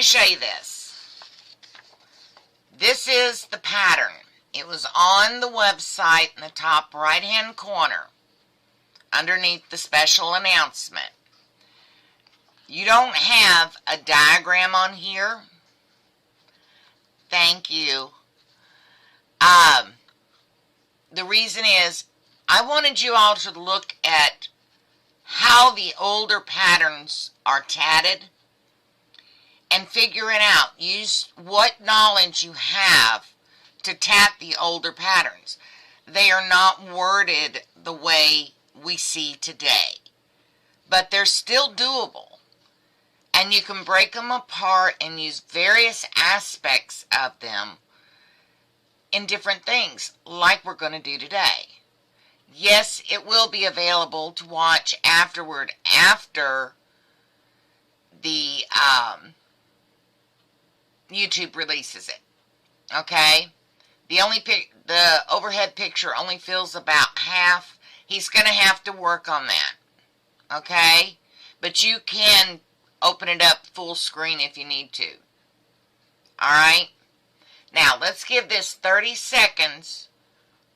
show you this. This is the pattern. It was on the website in the top right-hand corner, underneath the special announcement. You don't have a diagram on here. Thank you. The reason is, I wanted you all to look at how the older patterns are tatted and figure it out. Use what knowledge you have to tat the older patterns. They are not worded the way we see today, but they're still doable. And you can break them apart and use various aspects of them in different things, like we're going to do today. Yes, it will be available to watch afterward, after the YouTube releases it. Okay? The overhead picture only fills about half. He's going to have to work on that. Okay? But you can open it up full screen if you need to. Alright? Now, let's give this 30 seconds,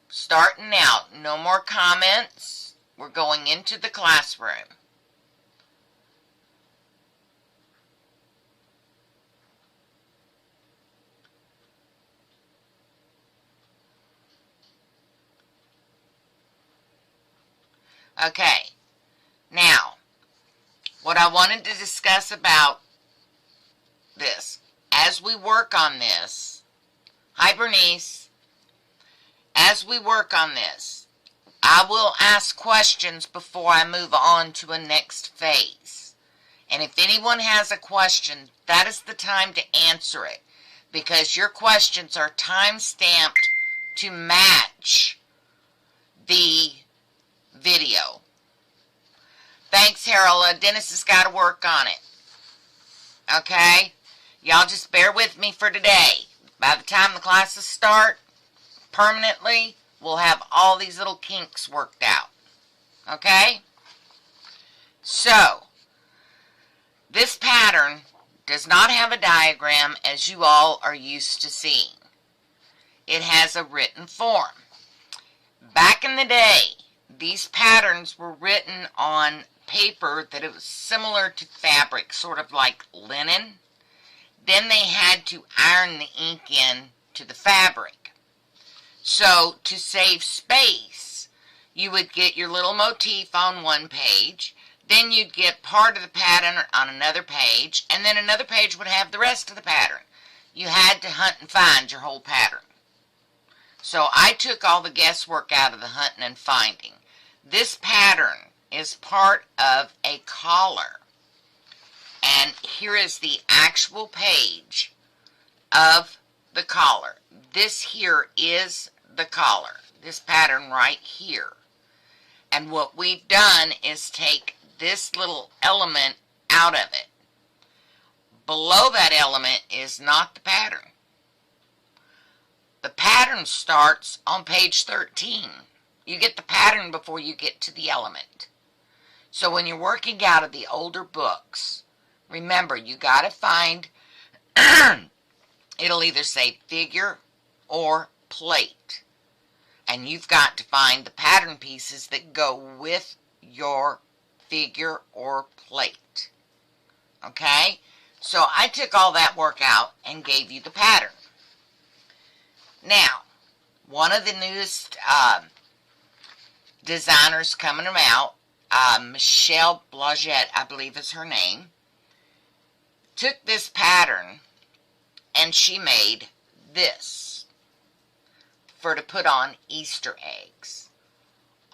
starting out. No more comments. We're going into the classroom. Okay. Now, what I wanted to discuss about this, as we work on this, hi Bernice, as we work on this, I will ask questions before I move on to a next phase. And if anyone has a question, that is the time to answer it, because your questions are time-stamped to match the video. Thanks, Harold. Dennis has got to work on it. Okay? Y'all just bear with me for today. By the time the classes start, permanently, we'll have all these little kinks worked out. Okay? So, this pattern does not have a diagram as you all are used to seeing. It has a written form. Back in the day, these patterns were written on paper that it was similar to fabric, sort of like linen. Then they had to iron the ink in to the fabric. So to save space, you would get your little motif on one page, then you'd get part of the pattern on another page, and then another page would have the rest of the pattern. You had to hunt and find your whole pattern. So I took all the guesswork out of the hunting and finding. This pattern is part of a collar. And here is the actual page of the collar. This here is the collar. This pattern right here. And what we've done is take this little element out of it. Below that element is not the pattern. The pattern starts on page 13. You get the pattern before you get to the element. So when you're working out of the older books, remember, you got to find, it'll either say figure or plate. And you've got to find the pattern pieces that go with your figure or plate. Okay? So I took all that work out and gave you the pattern. Now, one of the newest designers coming out, Michelle Blagette, I believe is her name, took this pattern and she made this for to put on Easter eggs.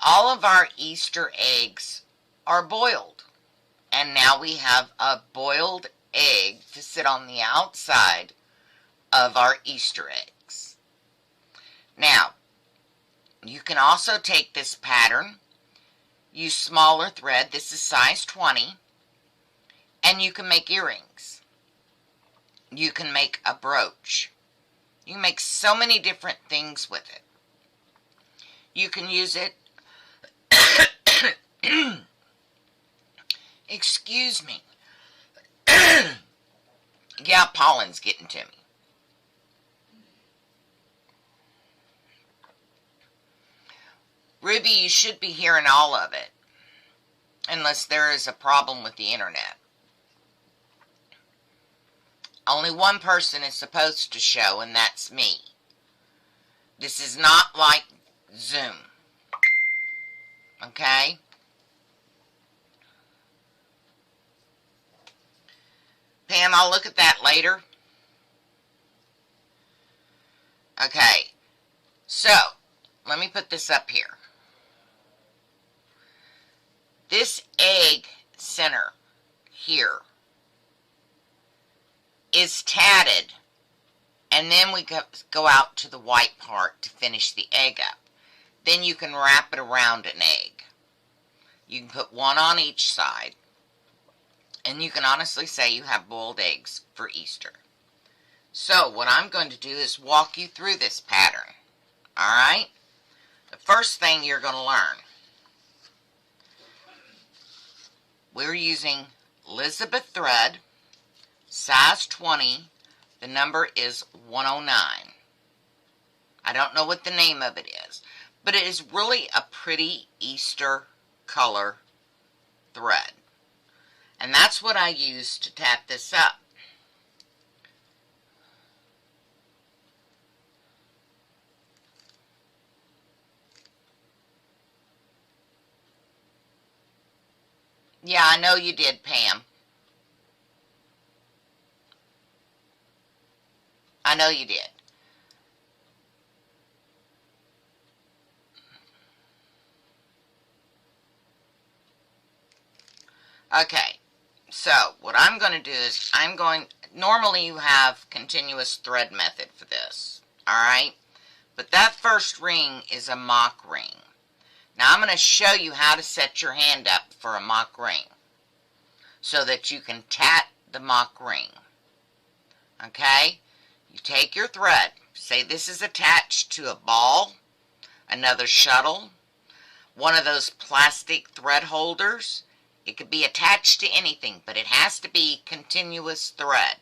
All of our Easter eggs are boiled, and now we have a boiled egg to sit on the outside of our Easter eggs. Now, you can also take this pattern, use smaller thread, this is size 20, and you can make earrings. You can make a brooch. You can make so many different things with it. You can use it, excuse me, Yeah, pollen's getting to me. Ruby, you should be hearing all of it, unless there is a problem with the internet. Only one person is supposed to show, and that's me. This is not like Zoom. Okay? Pam, I'll look at that later. Okay. So, let me put this up here. This egg center here is tatted, and then we go out to the white part to finish the egg up. Then you can wrap it around an egg. You can put one on each side, and you can honestly say you have boiled eggs for Easter. So what I'm going to do is walk you through this pattern. Alright? The first thing you're going to learn, we're using Elizabeth thread, size 20. The number is 109. I don't know what the name of it is, but it is really a pretty Easter color thread. And that's what I use to tat this up. Yeah, I know you did, Pam. I know you did. Okay, so what I'm going to do is normally you have continuous thread method for this, alright? But that first ring is a mock ring. Now I'm going to show you how to set your hand up for a mock ring so that you can tat the mock ring. Okay? You take your thread, say this is attached to a ball, another shuttle, one of those plastic thread holders. It could be attached to anything, but it has to be continuous thread.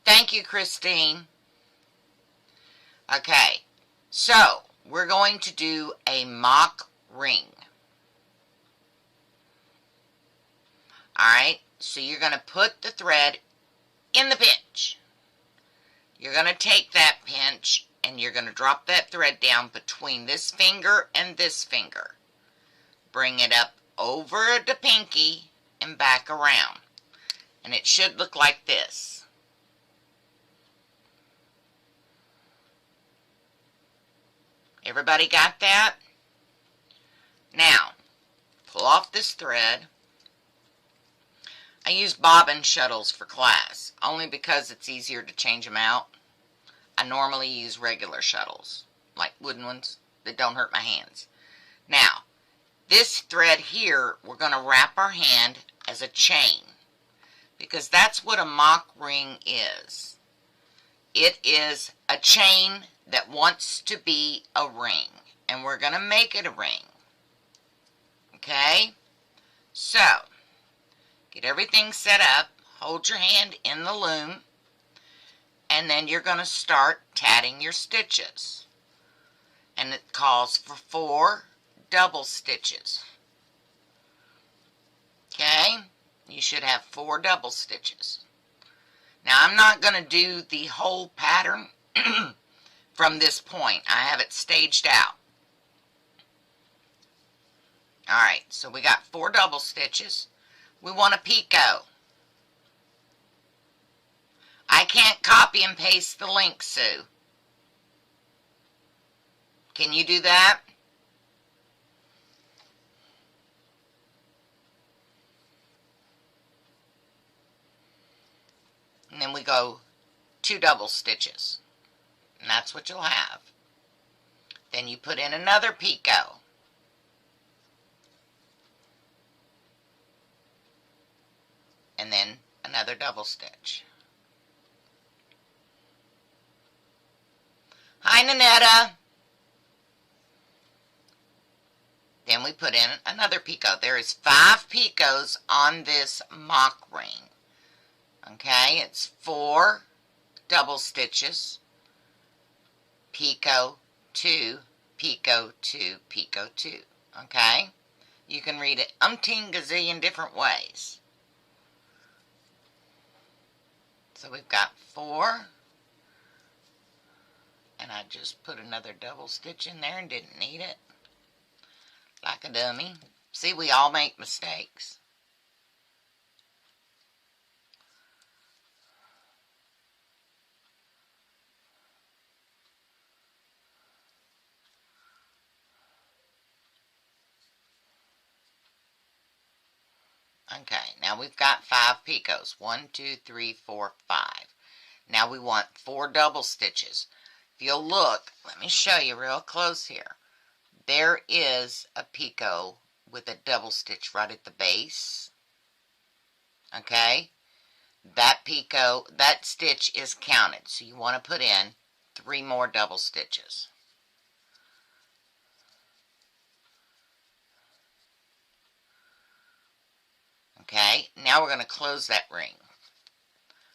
Thank you, Christine. Okay, so we're going to do a mock ring. Alright, so you're going to put the thread in the pinch. You're going to take that pinch and you're going to drop that thread down between this finger and this finger. Bring it up over the pinky and back around. And it should look like this. Everybody got that? Now, pull off this thread. I use bobbin shuttles for class, only because it's easier to change them out. I normally use regular shuttles, like wooden ones, that don't hurt my hands. Now, this thread here, we're going to wrap our hand as a chain, because that's what a mock ring is. It is a chain that wants to be a ring, and we're going to make it a ring. Okay? So, get everything set up, hold your hand in the loom, and then you're going to start tatting your stitches. And it calls for 4 double stitches. Okay? You should have 4 double stitches. Now, I'm not going to do the whole pattern from this point. I have it staged out. Alright, so we got 4 double stitches. We want a picot. I can't copy and paste the link, Sue. Can you do that? And then we go 2 double stitches. And that's what you'll have. Then you put in another picot. And then another double stitch. Hi, Nanetta. Then we put in another picot. There is 5 picots on this mock ring. Okay, it's 4 double stitches, picot 2, picot 2, picot 2. Okay, you can read it umpteen gazillion different ways. So we've got 4, and I just put another double stitch in there and didn't need it, like a dummy. See, we all make mistakes. Okay, now we've got 5 picots. 1, 2, 3, 4, 5. Now we want 4 double stitches. If you'll look, let me show you real close here. There is a picot with a double stitch right at the base. Okay, that picot, that stitch is counted, so you want to put in 3 more double stitches. Okay, now we're going to close that ring.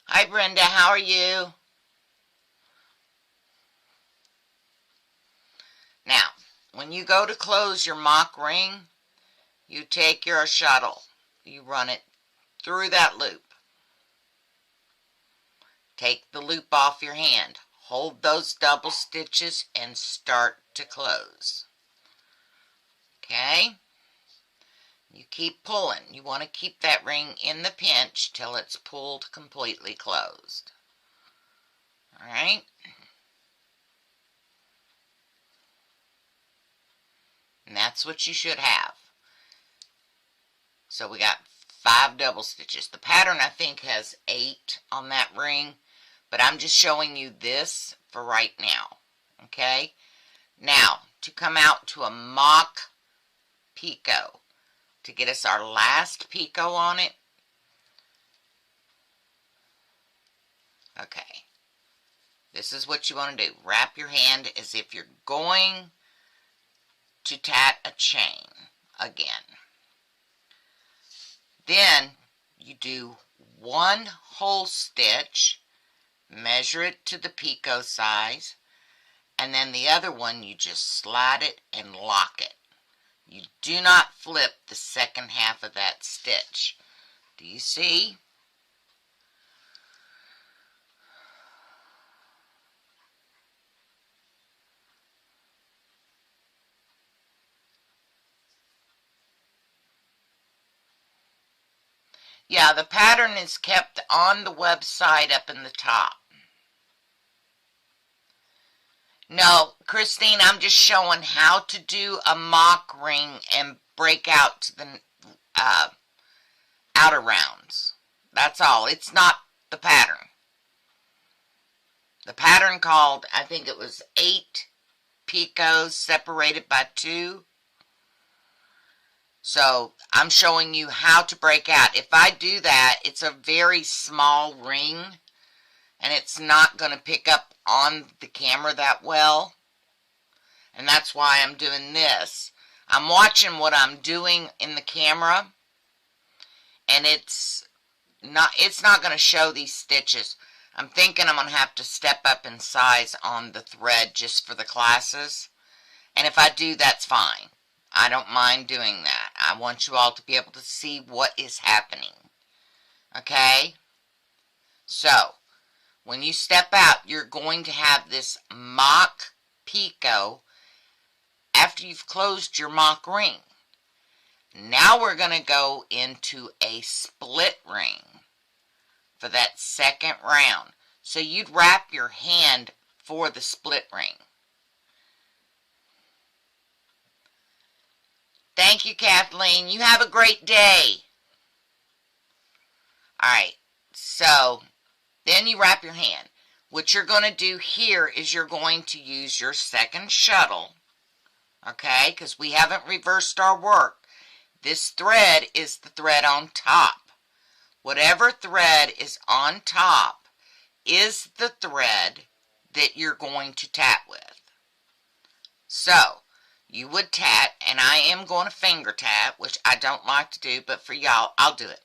Hi Brenda, how are you? Now, when you go to close your mock ring, you take your shuttle, you run it through that loop. Take the loop off your hand, hold those double stitches, and start to close. Okay? You keep pulling. You want to keep that ring in the pinch till it's pulled completely closed. Alright? And that's what you should have. So we got 5 double stitches. The pattern I think has 8 on that ring, but I'm just showing you this for right now. Okay? Now, to come out to a mock picot, to get us our last picot on it. Okay. This is what you want to do. Wrap your hand as if you're going to tat a chain again. Then you do 1 whole stitch, measure it to the picot size, and then the other one you just slide it and lock it. You do not flip the second half of that stitch. Do you see? Yeah, the pattern is kept on the website up in the top. No, Christine, I'm just showing how to do a mock ring and break out to the outer rounds. That's all. It's not the pattern. The pattern called, I think it was 8 picots separated by 2. So I'm showing you how to break out. If I do that, it's a very small ring, and it's not going to pick up on the camera that well. And that's why I'm doing this. I'm watching what I'm doing in the camera, and it's not going to show these stitches. I'm thinking I'm going to have to step up in size on the thread just for the classes. And if I do, that's fine. I don't mind doing that. I want you all to be able to see what is happening. Okay? So, when you step out, you're going to have this mock picot after you've closed your mock ring. Now we're going to go into a split ring for that second round. So you'd wrap your hand for the split ring. Thank you, Kathleen. You have a great day. Alright, so then you wrap your hand. What you're going to do here is you're going to use your second shuttle. Okay, because we haven't reversed our work. This thread is the thread on top. Whatever thread is on top is the thread that you're going to tat with. So, you would tat, and I am going to finger tat, which I don't like to do, but for y'all, I'll do it.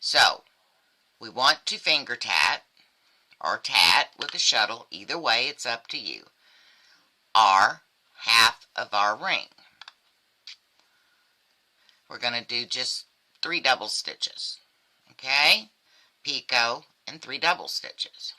So, we want to finger tat, or tat with a shuttle, either way, it's up to you, our half of our ring. We're going to do just 3 double stitches, okay? Picot and 3 double stitches.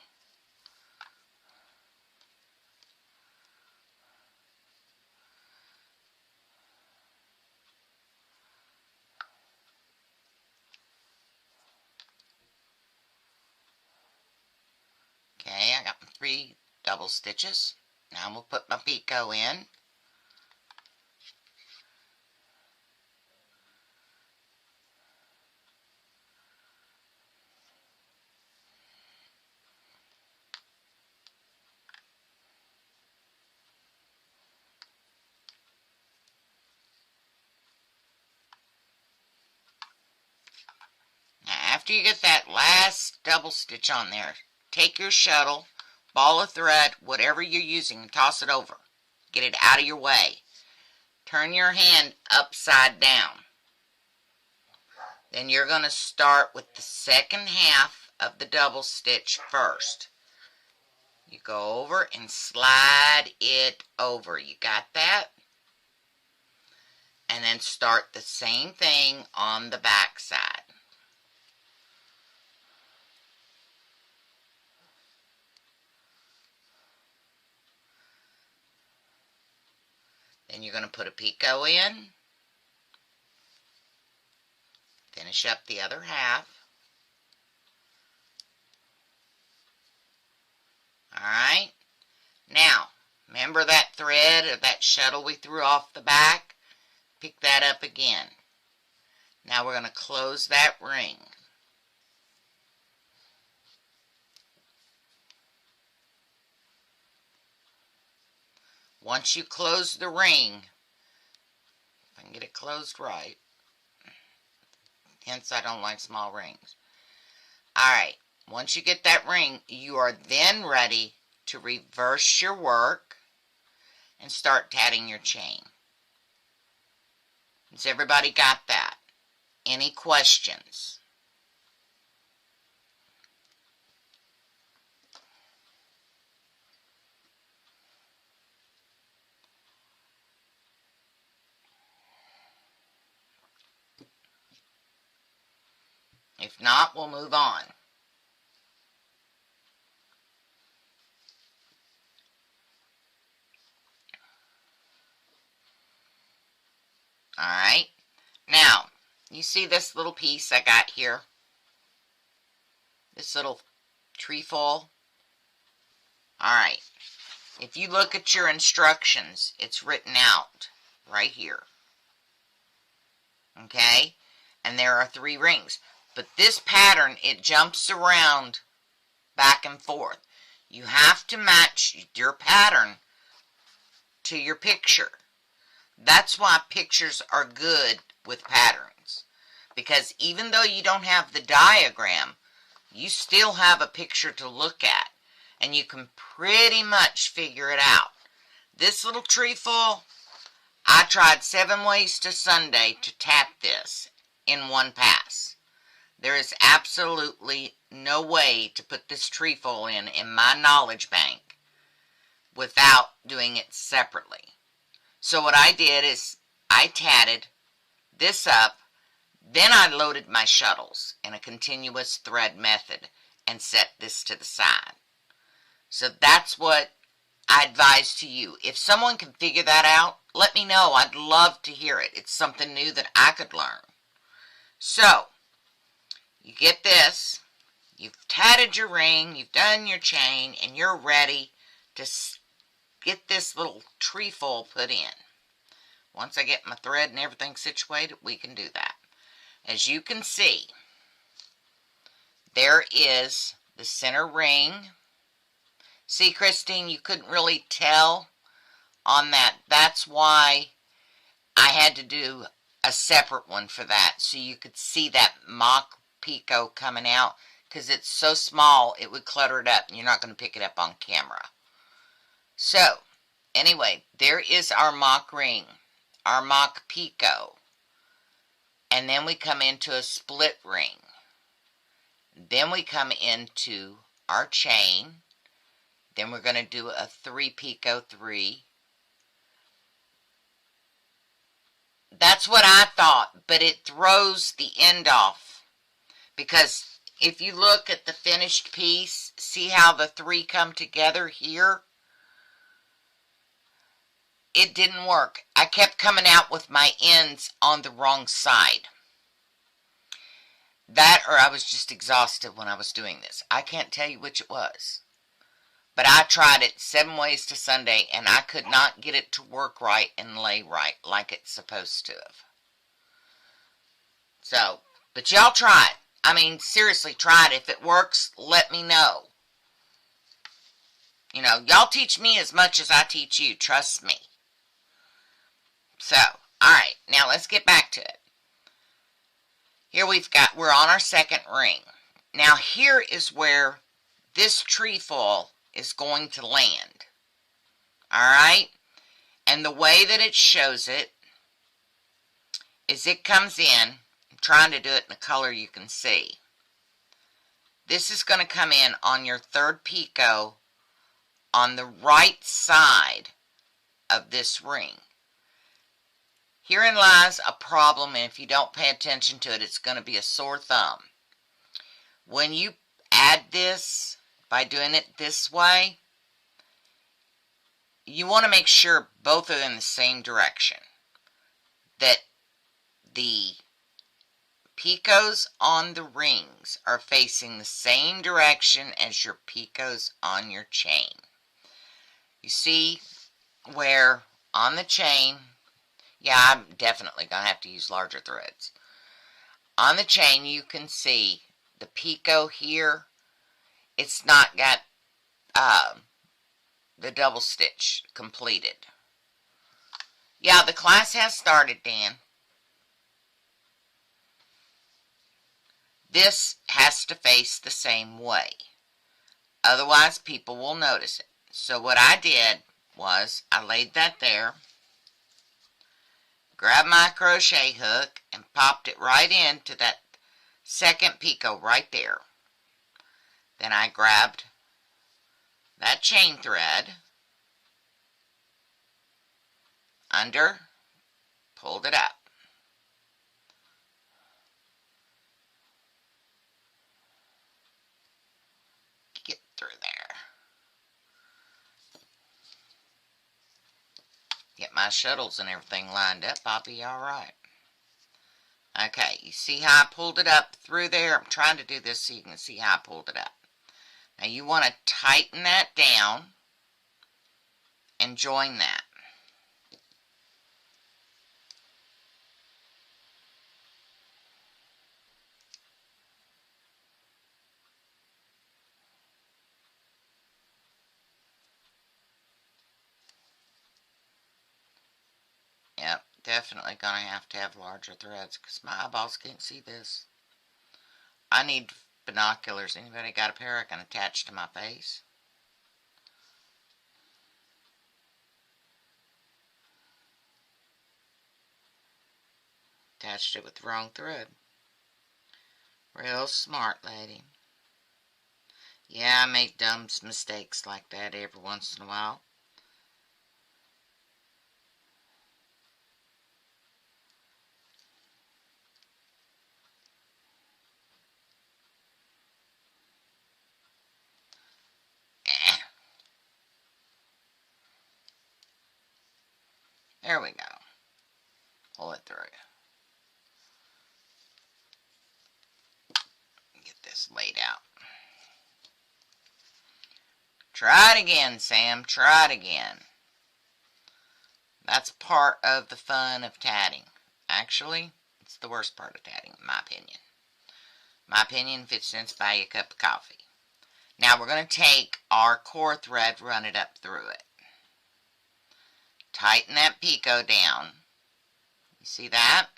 Okay, I got my 3 double stitches. Now I'm going to put my picot in. Now after you get that last double stitch on there, take your shuttle, ball of thread, whatever you're using, and toss it over. Get it out of your way. Turn your hand upside down. Then you're going to start with the second half of the double stitch first. You go over and slide it over. You got that? And then start the same thing on the back side. Then you're going to put a picot in. Finish up the other half. Alright. Now, remember that thread or that shuttle we threw off the back? Pick that up again. Now we're going to close that ring. Once you close the ring, if I can get it closed right, hence I don't like small rings. Alright, once you get that ring, you are then ready to reverse your work and start tatting your chain. Has everybody got that? Any questions? If not, we'll move on. Alright, now, you see this little piece I got here? This little trefoil? Alright, if you look at your instructions, it's written out right here. Okay? And there are 3 rings. But this pattern, it jumps around back and forth. You have to match your pattern to your picture. That's why pictures are good with patterns. Because even though you don't have the diagram, you still have a picture to look at. And you can pretty much figure it out. This little trefoil, I tried 7 ways to Sunday to tat this in one pass. There is absolutely no way to put this trefoil in my knowledge bank without doing it separately. So what I did is I tatted this up, then I loaded my shuttles in a continuous thread method and set this to the side. So that's what I advise to you. If someone can figure that out, let me know. I'd love to hear it. It's something new that I could learn. So, you get this, you've tatted your ring, you've done your chain, and you're ready to get this little trefoil put in. Once I get my thread and everything situated, we can do that. As you can see, there is the center ring. See, Christine, you couldn't really tell on that. That's why I had to do a separate one for that, so you could see that mock picot coming out, because it's so small it would clutter it up and you're not going to pick it up on camera. So anyway, there is our mock ring, our mock picot, and then we come into a split ring. Then we come into our chain. Then we're going to do a 3 picot 3. That's what I thought, but it throws the end off. Because if you look at the finished piece, see how the 3 come together here? It didn't work. I kept coming out with my ends on the wrong side. That or I was just exhausted when I was doing this. I can't tell you which it was. But I tried it 7 ways to Sunday, and I could not get it to work right and lay right like it's supposed to have. So, but y'all try it. I mean, seriously, try it. If it works, let me know. You know, y'all teach me as much as I teach you. Trust me. So, alright, now let's get back to it. Here we're on our second ring. Now here is where this trefoil is going to land. Alright? And the way that it shows it is it comes in. I'm trying to do it in a color you can see. This is going to come in on your 3rd picot on the right side of this ring. Herein lies a problem, and if you don't pay attention to it, it's going to be a sore thumb. When you add this, by doing it this way, you want to make sure both are in the same direction. That the picots on the rings are facing the same direction as your picots on your chain. You see where on the chain, yeah, I'm definitely going to have to use larger threads. On the chain, you can see the picot here. It's not got the double stitch completed. Yeah, the class has started, Dan. This has to face the same way. Otherwise, people will notice it. So what I did was I laid that there. Grabbed my crochet hook and popped it right into that 2nd picot right there. Then I grabbed that chain thread under, pulled it up. Get through there. Get my shuttles and everything lined up, I'll be alright. Okay, you see how I pulled it up through there? I'm trying to do this so you can see how I pulled it up. Now you want to tighten that down and join that. Yep, definitely going to have larger threads because my eyeballs can't see this. I need binoculars. Anybody got a pair I can attach to my face? Attached it with the wrong thread. Real smart lady. Yeah, I make dumb mistakes like that every once in a while. There we go. Pull it through. Get this laid out. Try it again, Sam. Try it again. That's part of the fun of tatting. Actually, it's the worst part of tatting, in my opinion. My opinion, 50 cents, buy you a cup of coffee. Now we're going to take our core thread, run it up through it. Tighten that picot down. You see that?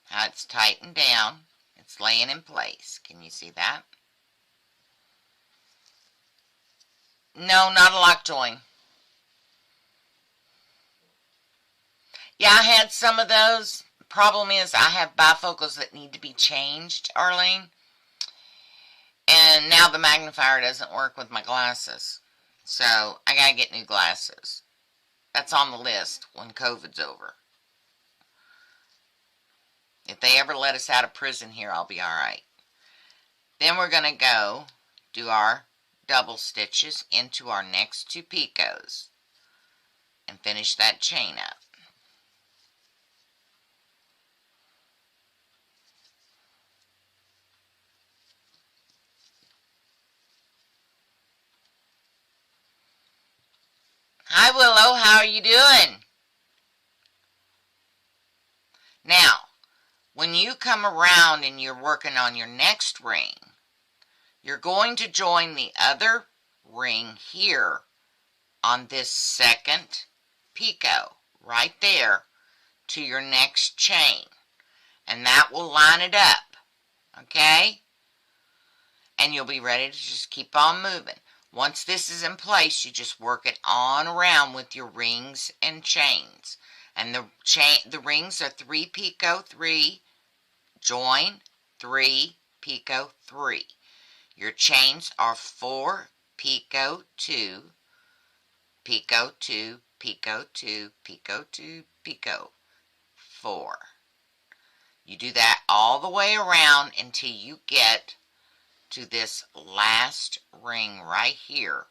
How it's tightened down. It's laying in place. Can you see that? No, not a lock join. Yeah, I had some of those. Problem is I have bifocals that need to be changed, Arlene. And now the magnifier doesn't work with my glasses. So I gotta get new glasses. That's on the list when COVID's over. If they ever let us out of prison here, I'll be alright. Then we're gonna go do our double stitches into our next 2 picots and finish that chain up. Hi Willow, how are you doing? Now, when you come around and you're working on your next ring, you're going to join the other ring here on this second picot right there to your next chain, and that will line it up, okay? And you'll be ready to just keep on moving. Once this is in place, you just work it on around with your rings and chains. And the rings are 3 picot 3, join 3 picot 3. Your chains are 4 picot 2, picot 2, picot 2, picot 2, picot 4. You do that all the way around until you get to this last ring right here,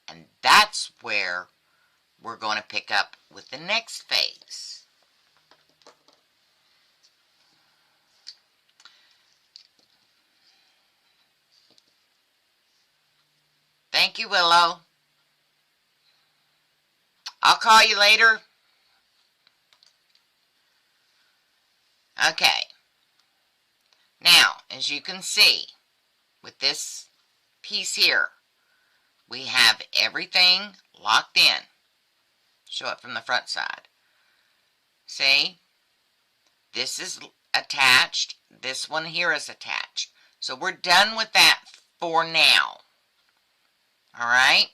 and that's where we're going to pick up with the next phase. Thank you, Willow. I'll call you later. Okay. Now, as you can see, with this piece here, we have everything locked in. Show it from the front side. See? This is attached. This one here is attached. So we're done with that for now. Alright?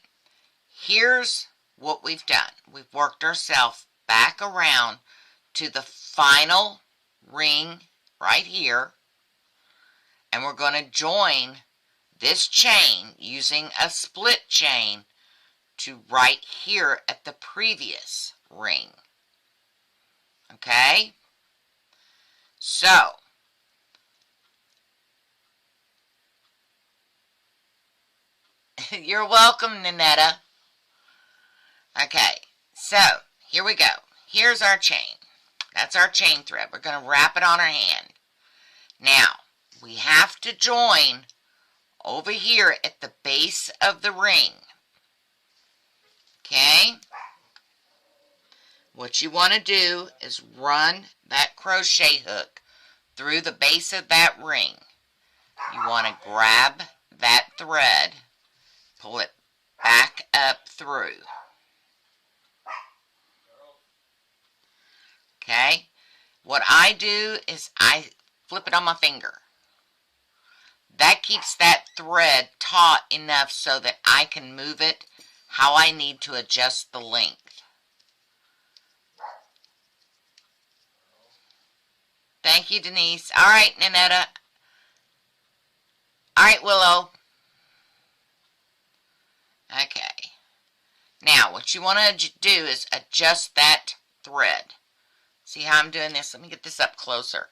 Here's what we've done. We've worked ourselves back around to the final ring right here. And we're going to join this chain using a split chain to right here at the previous ring. Okay? So, you're welcome, Nanetta. Okay, so here we go. Here's our chain. That's our chain thread. We're going to wrap it on our hand. Now, we have to join over here at the base of the ring. Okay? What you want to do is run that crochet hook through the base of that ring. You want to grab that thread, pull it back up through. Okay? What I do is I flip it on my finger. That keeps that thread taut enough so that I can move it how I need to adjust the length. Thank you, Denise. All right, Nanetta. All right, Willow. Okay. Now, what you want to do is adjust that thread. See how I'm doing this? Let me get this up closer.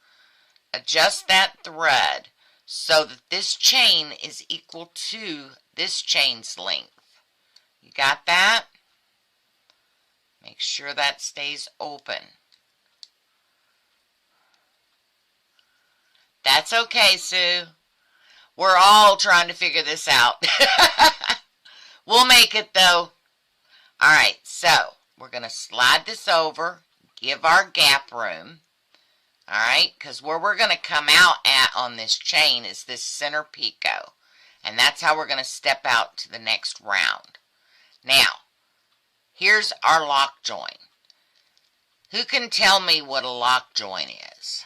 Adjust that thread so that this chain is equal to this chain's length. You got that? Make sure that stays open. That's okay, Sue. We're all trying to figure this out. We'll make it, though. Alright, so we're going to slide this over, give our gap room. Alright, because where we're going to come out at on this chain is this center picot. And that's how we're going to step out to the next round. Now, here's our lock join. Who can tell me what a lock join is?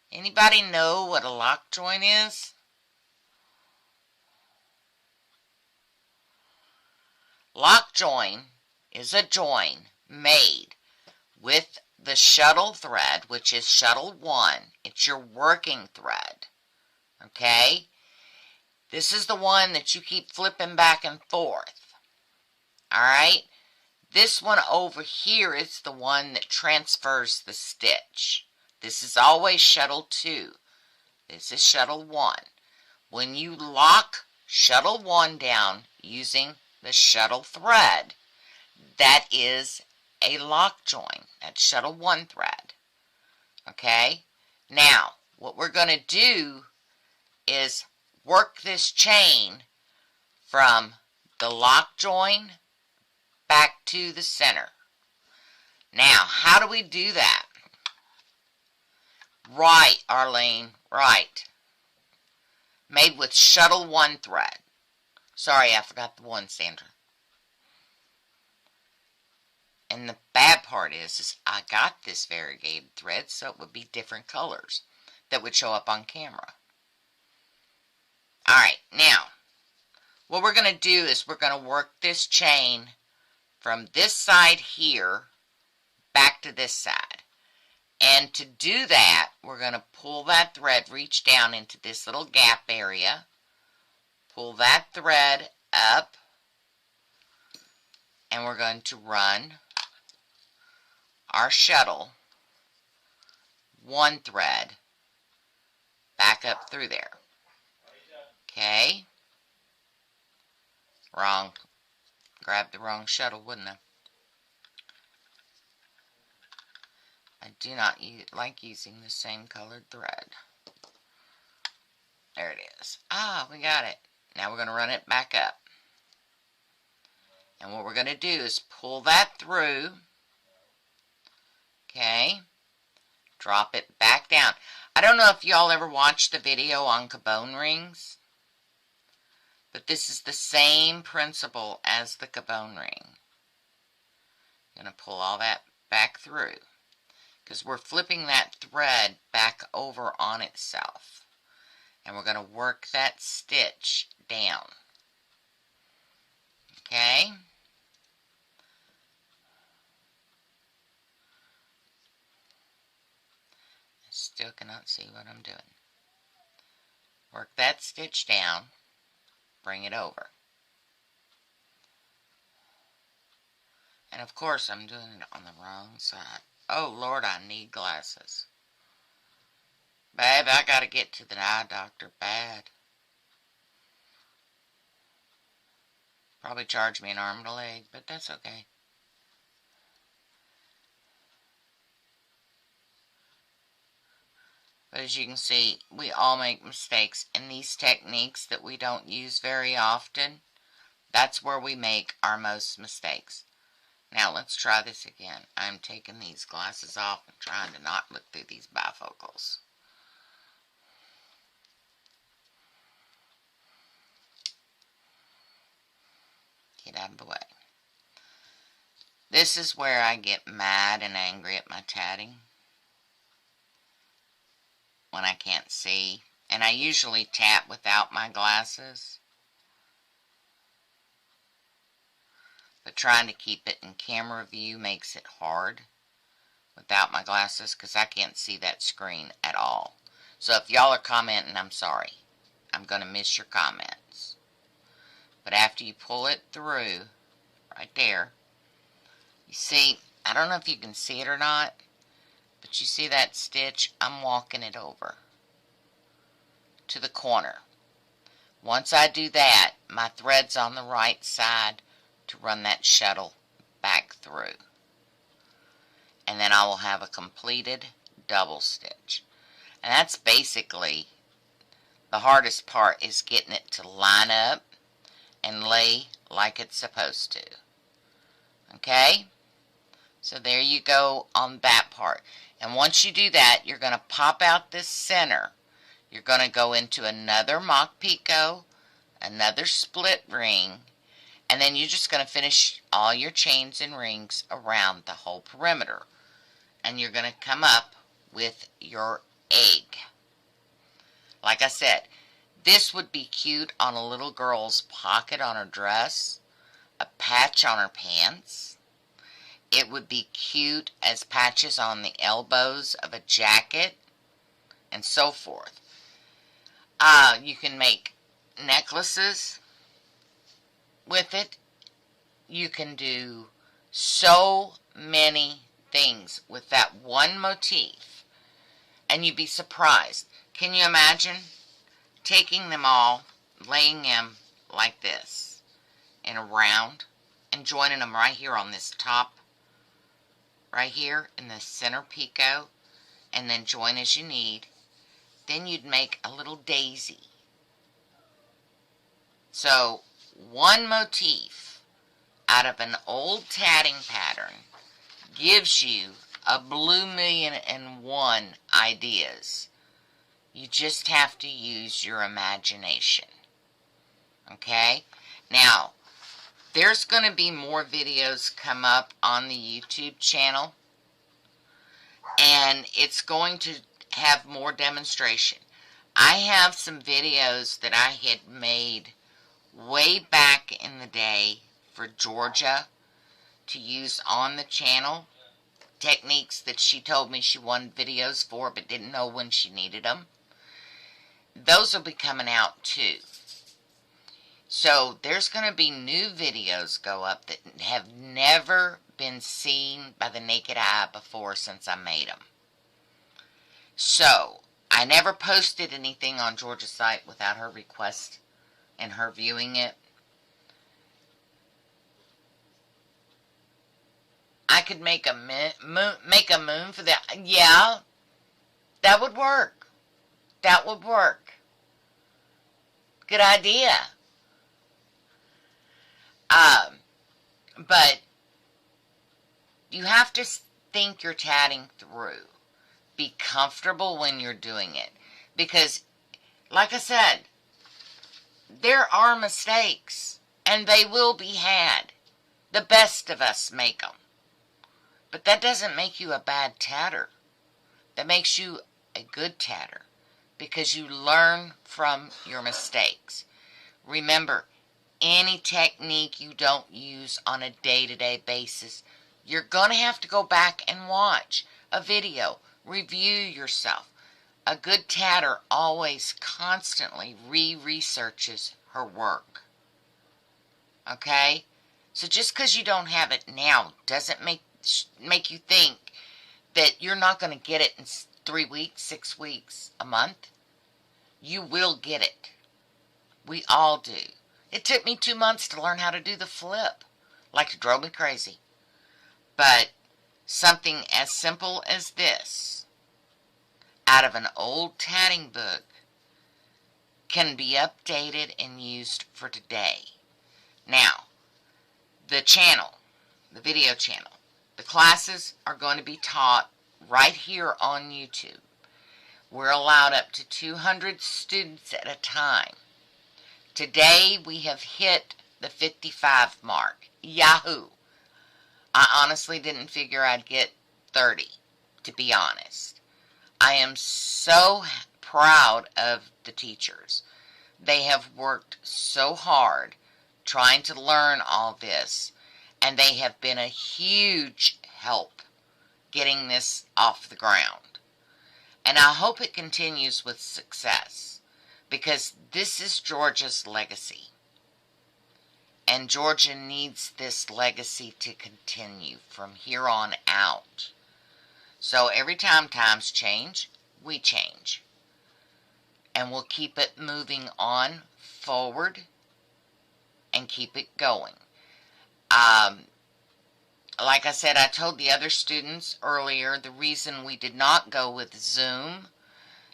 Anybody know what a lock join is? Lock join is a join made with the shuttle thread, which is shuttle 1. It's your working thread. Okay? This is the one that you keep flipping back and forth. Alright? This one over here is the one that transfers the stitch. This is always shuttle 2. This is shuttle 1. When you lock shuttle 1 down using the shuttle thread, that is a lock join. That's shuttle 1 thread. Okay? Now, what we're going to do is work this chain from the lock join back to the center. Now, how do we do that? Right, Arlene, right. Made with shuttle 1 thread. Sorry, I forgot the 1, Sandra. And the bad part is I got this variegated thread, so it would be different colors that would show up on camera. Alright, now, what we're going to do is we're going to work this chain from this side here back to this side. And to do that, we're going to pull that thread, reach down into this little gap area, pull that thread up, and we're going to run our shuttle 1 thread back up through there. Okay? Wrong. Grabbed the wrong shuttle, wouldn't I? I do not like using the same colored thread. There it is. Ah, we got it. Now we're going to run it back up. And what we're going to do is pull that through. Okay. Drop it back down. I don't know if y'all ever watched the video on cabone rings, but this is the same principle as the cabone ring. I'm going to pull all that back through because we're flipping that thread back over on itself. And we're going to work that stitch down. Okay? I still cannot see what I'm doing. Work that stitch down. Bring it over. And of course I'm doing it on the wrong side. Oh Lord, I need glasses. Babe, I gotta get to the eye doctor bad. Probably charge me an arm and a leg, but that's okay. But as you can see, we all make mistakes, and these techniques that we don't use very often, that's where we make our most mistakes. Now let's try this again. I'm taking these glasses off and trying to not look through these bifocals. Get out of the way. This is where I get mad and angry at my tatting. When I can't see. And I usually tat without my glasses. But trying to keep it in camera view makes it hard without my glasses because I can't see that screen at all. So if y'all are commenting, I'm sorry. I'm going to miss your comments. But after you pull it through, right there, you see, I don't know if you can see it or not, but you see that stitch? I'm walking it over to the corner. Once I do that, my thread's on the right side to run that shuttle back through. And then I will have a completed double stitch. And that's basically the hardest part, is getting it to line up and lay like it's supposed to. Okay? So there you go on that part. And once you do that, you're going to pop out this center. You're going to go into another mock picot, another split ring, and then you're just going to finish all your chains and rings around the whole perimeter. And you're going to come up with your egg. Like I said, this would be cute on a little girl's pocket on her dress, a patch on her pants. It would be cute as patches on the elbows of a jacket, and so forth. You can make necklaces with it. You can do so many things with that one motif, and you'd be surprised. Can you imagine taking them all, laying them like this in a round, and joining them right here on this top, right here in the center picot, and then join as you need? Then you'd make a little daisy. So one motif out of an old tatting pattern gives you a blue 1,000,001 ideas. You just have to use your imagination. Okay? Now, there's going to be more videos come up on the YouTube channel, and it's going to have more demonstration. I have some videos that I had made way back in the day for Georgia to use on the channel. Techniques that she told me she wanted videos for but didn't know when she needed them. Those will be coming out too. So there's going to be new videos go up that have never been seen by the naked eye before since I made them. So I never posted anything on Georgia's site without her request and her viewing it. I could make a moon for that. Yeah, that would work. That would work. Good idea. But you have to think your tatting through. Be comfortable when you're doing it. Because, like I said, there are mistakes, and they will be had. The best of us make them. But that doesn't make you a bad tatter. That makes you a good tatter, because you learn from your mistakes. Remember, any technique you don't use on a day-to-day basis, you're going to have to go back and watch a video, review yourself. A good tatter always constantly re-researches her work. Okay? So just because you don't have it now doesn't make you think that you're not going to get it in 3 weeks, 6 weeks, a month. You will get it. We all do. It took me 2 months to learn how to do the flip. Like it drove me crazy. But something as simple as this, out of an old tatting book, can be updated and used for today. Now, the channel, the video channel, the classes are going to be taught right here on YouTube. We're allowed up to 200 students at a time. Today we have hit the 55 mark. Yahoo! I honestly didn't figure I'd get 30, to be honest. I am so proud of the teachers. They have worked so hard trying to learn all this, and they have been a huge help getting this off the ground. And I hope it continues with success, because this is Georgia's legacy. And Georgia needs this legacy to continue from here on out. So every time times change, we change. And we'll keep it moving on forward and keep it going. Like I said, I told the other students earlier the reason we did not go with Zoom,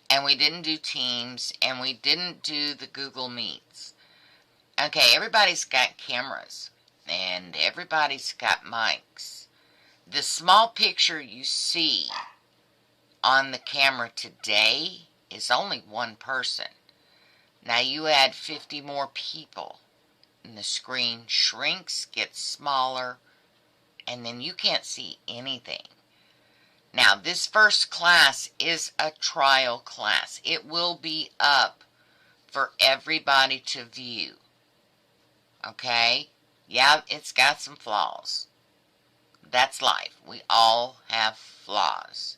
and we didn't do Teams, and we didn't do the Google Meets. Okay, everybody's got cameras, and everybody's got mics. The small picture you see on the camera today is only one person. Now you add 50 more people, and the screen shrinks, gets smaller, and then you can't see anything. Now, this first class is a trial class. It will be up for everybody to view. Okay? Yeah, it's got some flaws. That's life. We all have flaws.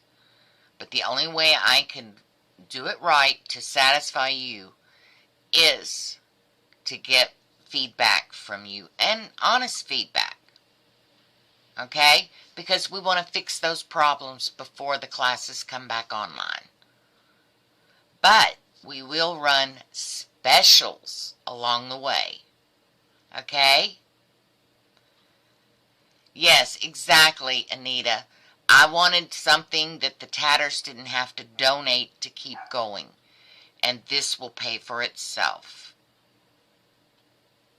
But the only way I can do it right to satisfy you is to get feedback from you, and honest feedback. Okay? Because we want to fix those problems before the classes come back online. But we will run specials along the way. Okay? Yes, exactly, Anita. I wanted something that the Tatters didn't have to donate to keep going. And this will pay for itself.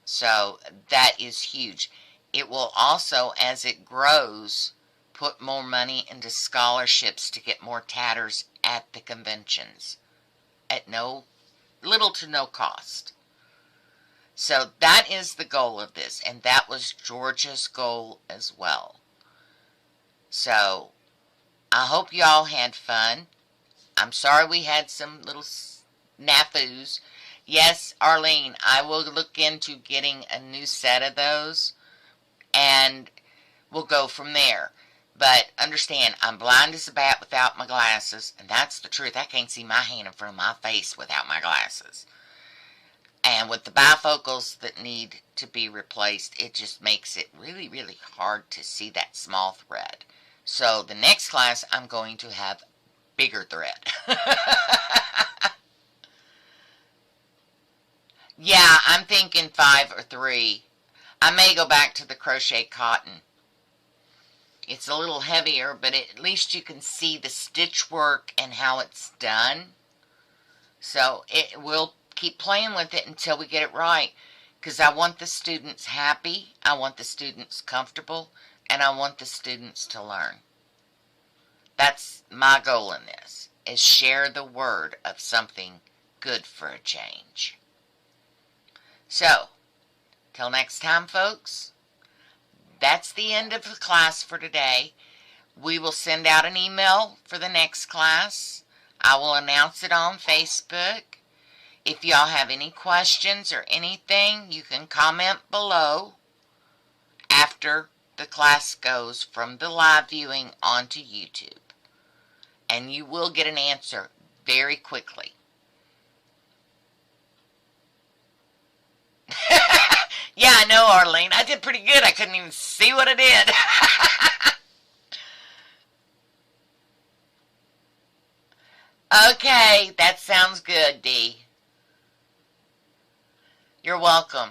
So that is huge. It will also, as it grows, put more money into scholarships to get more Tatters at the conventions at little to no cost. So that is the goal of this, and that was Georgia's goal as well. So I hope y'all had fun. I'm sorry we had some little snafus. Yes, Arlene, I will look into getting a new set of those, and we'll go from there. But understand, I'm blind as a bat without my glasses, and that's the truth. I can't see my hand in front of my face without my glasses. And with the bifocals that need to be replaced, it just makes it really, really hard to see that small thread. So the next class, I'm going to have bigger thread. Yeah, I'm thinking 5 or 3. I may go back to the crochet cotton. It's a little heavier, but at least you can see the stitch work and how it's done. So we'll keep playing with it until we get it right, because I want the students happy, I want the students comfortable, and I want the students to learn. That's my goal in this, is share the word of something good for a change. So, till next time, folks, that's the end of the class for today. We will send out an email for the next class. I will announce it on Facebook. If y'all have any questions or anything, you can comment below after the class goes from the live viewing onto YouTube. And you will get an answer very quickly. Yeah, I know, Arlene. I did pretty good. I couldn't even see what I did. Okay, that sounds good, Dee. You're welcome.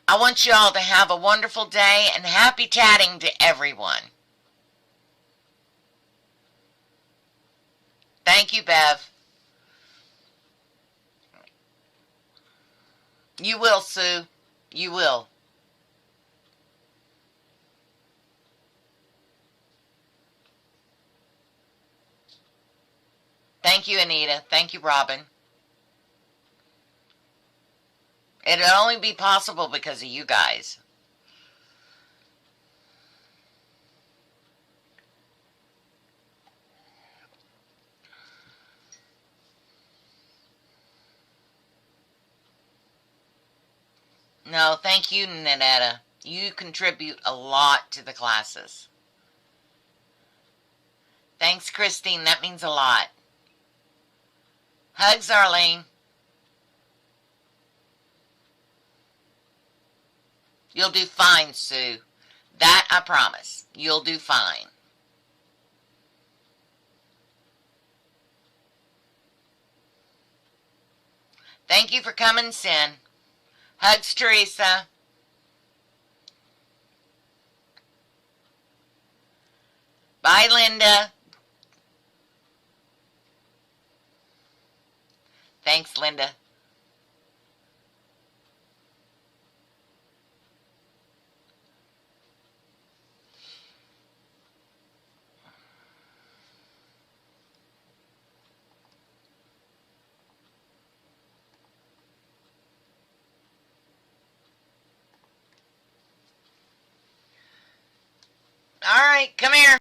I want you all to have a wonderful day, and happy tatting to everyone. Thank you, Bev. You will, Sue. You will. Thank you, Anita. Thank you, Robin. It'll only be possible because of you guys. No, thank you, Nanetta. You contribute a lot to the classes. Thanks, Christine. That means a lot. Hugs, Arlene. You'll do fine, Sue. That I promise. You'll do fine. Thank you for coming, Sin. Hugs, Teresa. Bye, Linda. Thanks, Linda. All right, come here.